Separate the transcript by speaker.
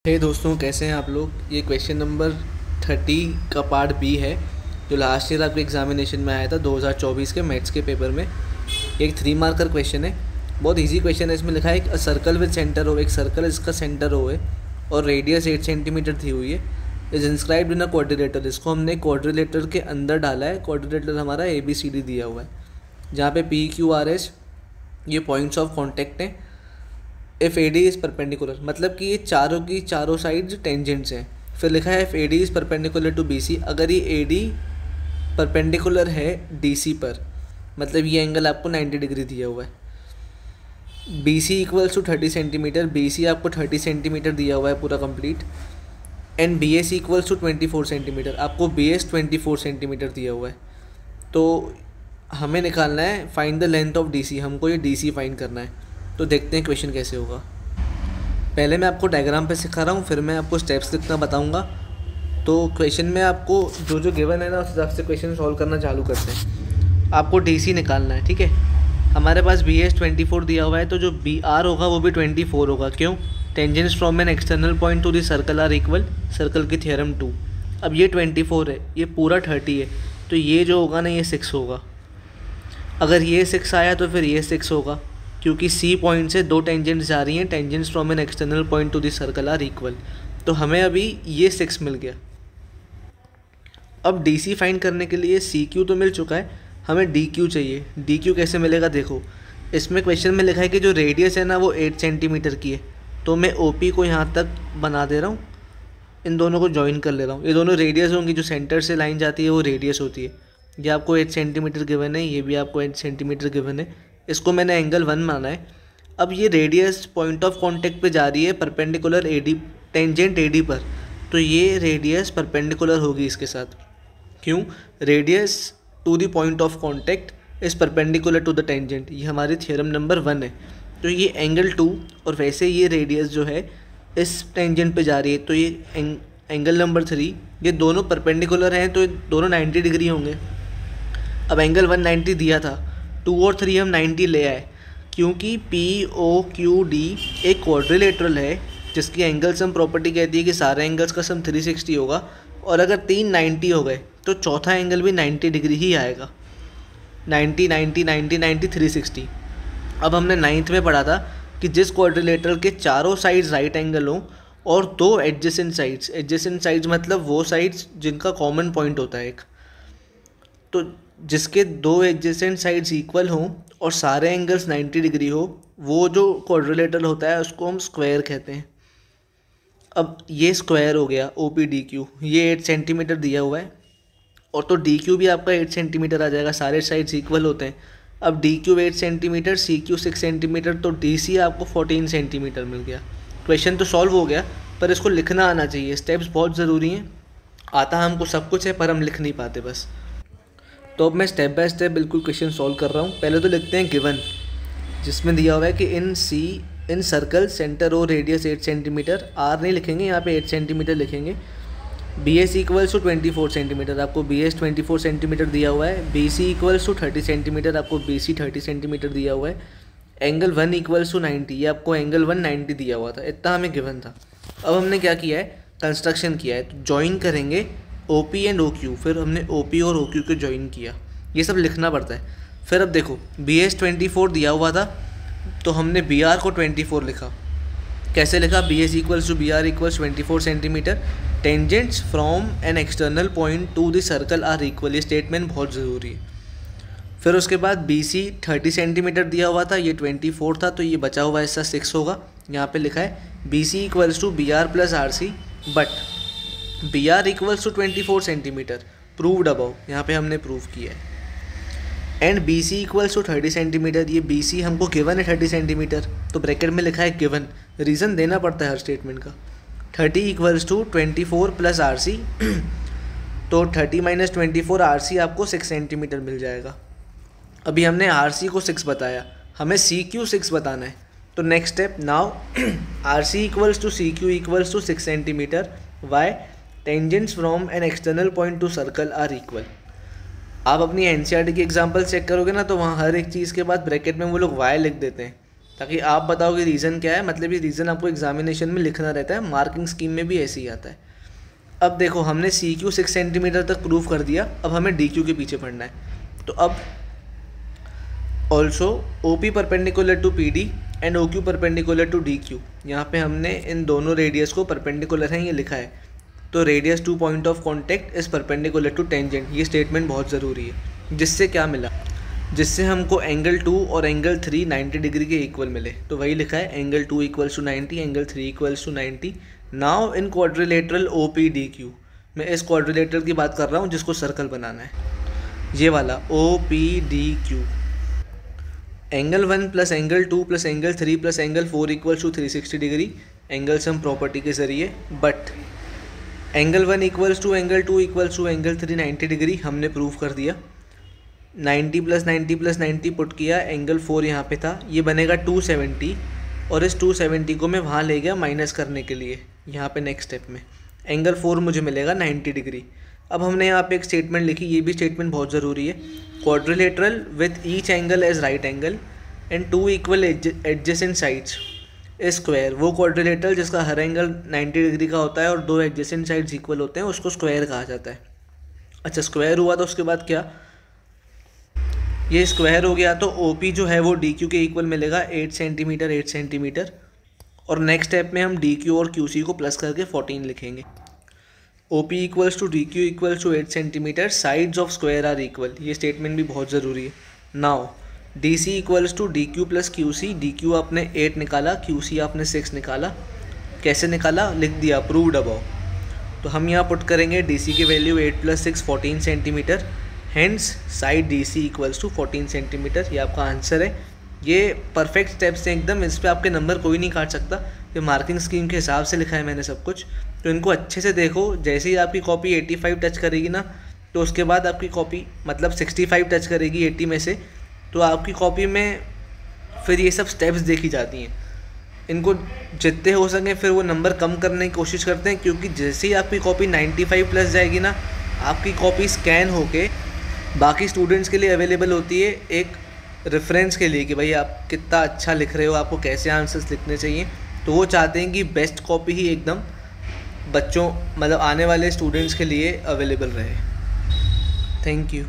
Speaker 1: हे दोस्तों, कैसे हैं आप लोग। ये क्वेश्चन नंबर 30 का पार्ट बी है जो लास्ट ईयर आपके एग्जामिनेशन में आया था 2024 के मैथ्स के पेपर में। एक 3 मार्कर क्वेश्चन है, बहुत इजी क्वेश्चन है। इसमें लिखा है एक सर्कल विद सेंटर हो, एक सर्कल इसका सेंटर हो है और रेडियस 8 सेंटीमीटर दी हुई है, is inscribed in a quadrilateral. इसको हमने क्वाड्रिलेटर के अंदर डाला है। क्वाड्रिलेटर हमारा ABCD दिया हुआ है, जहाँ पे PQRS ये पॉइंट्स ऑफ कॉन्टेक्ट हैं। इफ़ AD इज़ परपेंडिकुलर, मतलब कि ये चारों की चारों साइड्स टेंजेंट्स हैं। फिर लिखा है if AD is perpendicular to BC, अगर ये AD परपेंडिकुलर है DC पर, मतलब ये एंगल आपको 90 डिग्री दिया हुआ है। BC equals to 30 centimetre, BC आपको 30 सेंटीमीटर दिया हुआ है पूरा complete. And BS equals to 24 centimetre, आपको BS 24 सेंटीमीटर दिया हुआ है। तो हमें निकालना है find the length of DC, हमको ये DC फाइंड करना है। तो देखते हैं क्वेश्चन कैसे होगा। पहले मैं आपको डायग्राम पे सिखा रहा हूँ, फिर मैं आपको स्टेप्स लिखना बताऊँगा। तो क्वेश्चन में आपको जो जो गिवन है ना, उस हिसाब से क्वेश्चन सॉल्व करना चालू करते हैं। आपको DC निकालना है, ठीक है। हमारे पास BS 24 दिया हुआ है, तो जो BR होगा वो भी 24 होगा। क्यों? Tangents from an external point to the circle are equal, circle की थ्योरम 2। अब ये 24 है, ये पूरा 30 है, तो ये जो होगा ना ये 6 होगा। अगर ये 6 आया तो फिर ये 6 होगा, क्योंकि C पॉइंट से दो टेंजेंट्स जा रही हैं। Tangents from an external point to the circle are equal, तो हमें अभी ये 6 मिल गया। अब DC फाइंड करने के लिए CQ तो मिल चुका है, हमें DQ चाहिए। DQ कैसे मिलेगा देखो, इसमें क्वेश्चन में लिखा है कि जो रेडियस है ना वो 8 सेंटीमीटर की है। तो मैं OP को यहाँ तक बना दे रहा हूँ, इन दोनों को ज्वाइन कर ले रहा हूँ। ये दोनों रेडियस होंगी, जो सेंटर से लाइन जाती है वो रेडियस होती है। ये आपको 8 सेंटीमीटर गिवन है, ये भी आपको 8 सेंटीमीटर गिवन है। इसको मैंने एंगल 1 माना है। अब ये रेडियस पॉइंट ऑफ कांटेक्ट पे जा रही है परपेंडिकुलर AD, टेंजेंट AD पर, तो ये रेडियस परपेंडिकुलर होगी इसके साथ। क्यों? Radius to the point of contact is perpendicular to the tangent, ये हमारी थ्योरम नंबर 1 है। तो ये एंगल 2 और वैसे ये रेडियस जो है इस टेंजेंट पे जा रही है, तो ये एंगल नंबर 3, ये दोनों परपेंडिकुलर हैं, तो ये दोनों 90 डिग्री होंगे। अब एंगल 190 दिया था, 2 और 3 हम 90 ले आए, क्योंकि POQD एक क्वाड्रिलेटरल है जिसकी एंगल सम प्रॉपर्टी कहती है कि सारे एंगल्स का सम 360 होगा। और अगर 3 90 हो गए तो चौथा एंगल भी 90 डिग्री ही आएगा। 90 90 90 90 360। अब हमने 9th में पढ़ा था कि जिस क्वाड्रिलेटरल के चारों साइड्स राइट एंगल हों और दो एडजेसेंट साइड्स मतलब वो साइड्स जिनका कॉमन पॉइंट होता है एक, तो जिसके दो एडजेसेंट साइड्स इक्वल हों और सारे एंगल्स 90 डिग्री हो, वो जो क्वाड्रिलेटरल होता है उसको हम स्क्वायर कहते हैं। अब ये स्क्वायर हो गया OPDQ, ये 8 सेंटीमीटर दिया हुआ है, और तो DQ भी आपका 8 सेंटीमीटर आ जाएगा, सारे साइड्स इक्वल होते हैं। अब DQ 8 सेंटीमीटर, CQ 6 सेंटीमीटर, तो DC आपको 14 सेंटीमीटर मिल गया। क्वेश्चन तो सॉल्व हो गया, पर इसको लिखना आना चाहिए। स्टेप्स बहुत ज़रूरी हैं। आता हमको सब कुछ है पर हम लिख नहीं पाते बस। तो अब मैं स्टेप बाय स्टेप बिल्कुल क्वेश्चन सॉल्व कर रहा हूँ। पहले तो लिखते हैं गिवन, जिसमें दिया हुआ है कि in circle centre O radius 8 centimetre, R नहीं लिखेंगे यहाँ पे, 8 सेंटीमीटर लिखेंगे। BS इक्वल्स टू 24 सेंटीमीटर, आपको BS 24 सेंटीमीटर दिया हुआ है। BC इक्वल्स टू 30 सेंटीमीटर, आपको BC 30 सेंटीमीटर दिया हुआ है। एंगल 1 इक्वल्स टू 90, ये आपको एंगल 190 दिया हुआ था। इतना हमें गिवन था। अब हमने क्या किया है, कंस्ट्रक्शन किया है। तो ज्वाइन करेंगे OP एंड OQ, फिर हमने OP और OQ को ज्वाइन किया। ये सब लिखना पड़ता है। फिर अब देखो BS 24 दिया हुआ था, तो हमने BR को 24 लिखा। कैसे लिखा? BS equals to BR equals 24 centimetre, tangents from an external point to the circle are equal. ये स्टेटमेंट बहुत ज़रूरी है। फिर उसके बाद BC 30 सेंटीमीटर दिया हुआ था, ये 24 था, तो ये बचा हुआ हिस्सा 6 होगा। यहाँ पे लिखा है BC equals to BR plus RC, but BR equals to 24 centimetre, proved above, यहाँ पे हमने प्रूव किया है। And BC equals to 30 centimetre, ये BC हमको गिवन है 30 सेंटीमीटर, तो ब्रैकेट में लिखा है गिवन, रीज़न देना पड़ता है हर स्टेटमेंट का। 30 इक्वल्स टू 24 प्लस RC, तो 30 माइनस 24 RC आपको 6 सेंटीमीटर मिल जाएगा। अभी हमने RC को 6 बताया, हमें CQ 6 बताना है। तो next step now RC equals to CQ equals to 6 centimetre. Why? Tangents from an external point to circle are equal. आप अपनी NCERT की एग्जाम्पल चेक करोगे ना, तो वहाँ हर एक चीज़ के बाद ब्रैकेट में वो लोग वाई लिख देते हैं। ताकि आप बताओ कि रीज़न क्या है, मतलब ये रीज़न आपको एग्जामिनेशन में लिखना रहता है, मार्किंग स्कीम में भी ऐसे ही आता है। अब देखो हमने सी क्यू 6 सेंटीमीटर तक प्रूव कर दिया, अब हमें डी क्यू के पीछे पढ़ना है। तो अब also O P perpendicular to P D and O Q perpendicular to D Q, यहाँ पे हमने इन दोनों रेडियस को परपेंडिकुलर है ये लिखा है। तो radius to point of contact is perpendicular to tangent, ये स्टेटमेंट बहुत ज़रूरी है। जिससे क्या मिला, जिससे हमको एंगल 2 और एंगल 3 90 डिग्री के इक्वल मिले। तो वही लिखा है angle 2 equals to 90, angle 3 equals to 90। Now in quadrilateral O P D Q, मैं इस क्वाड्रिलेटरल की बात कर रहा हूँ जिसको सर्कल बनाना है, ये वाला O P D Q. Angle 1 plus angle 2 plus angle 3 plus angle 4 equals to 360 degree angle sum property के ज़रिए। But angle 1 equals to angle 2 equals to angle 3 90 degree हमने प्रूव कर दिया। 90 प्लस 90 प्लस 90 पुट किया, angle 4 यहाँ पे था, ये बनेगा 270 और इस 270 को मैं वहाँ ले गया माइनस करने के लिए यहाँ पे नेक्स्ट स्टेप में। एंगल 4 मुझे मिलेगा 90 डिग्री। अब हमने यहाँ पे एक स्टेटमेंट लिखी, ये भी स्टेटमेंट बहुत ज़रूरी है। Quadrilateral with each angle as right angle and 2 equal adjacent sides square. वो क्वाड्रिलेटरल जिसका हर एंगल 90 डिग्री का होता है और 2 एडजेसेंट साइड्स इक्वल होते हैं उसको स्क्वायर कहा जाता है। अच्छा स्क्वायर हुआ तो उसके बाद क्या, ये स्क्वायर हो गया तो ओ पी जो है वो डी क्यू के इक्वल मिलेगा 8 सेंटीमीटर 8 सेंटीमीटर। और नेक्स्ट स्टेप में हम डी क्यू और क्यू सी को प्लस करके 14 लिखेंगे। O P equals to D Q equals to 8 centimetre, sides of square are equal, ये स्टेटमेंट भी बहुत ज़रूरी है। Now D C equals to D Q plus Q C, D Q आपने 8 निकाला, क्यू सी आपने 6 निकाला। कैसे निकाला, लिख दिया प्रूव्ड अबव। तो हम यहाँ पुट करेंगे डी सी की value 8 plus 6 14 centimetre, hands side D C equals to 14 centimetre, ये आपका आंसर है। ये परफेक्ट स्टेप्स हैं एकदम, इस पर आपके नंबर कोई नहीं काट सकता, ये मार्किंग स्कीम के हिसाब से लिखा है मैंने सब कुछ। तो इनको अच्छे से देखो, जैसे ही आपकी कॉपी 85 टच करेगी ना, तो उसके बाद आपकी कॉपी मतलब 65 टच करेगी 80 में से, तो आपकी कॉपी में फिर ये सब स्टेप्स देखी जाती हैं। इनको जितने हो सकें फिर वो नंबर कम करने की कोशिश करते हैं, क्योंकि जैसे ही आपकी कॉपी 95 प्लस जाएगी ना, आपकी कॉपी स्कैन होके बाकी स्टूडेंट्स के लिए अवेलेबल होती है एक रेफरेंस के लिए कि भाई आप कितना अच्छा लिख रहे हो, आपको कैसे आंसर्स लिखने चाहिए। तो वो चाहते हैं कि बेस्ट कॉपी ही एकदम बच्चों मतलब आने वाले स्टूडेंट्स के लिए अवेलेबल रहे। Thank you.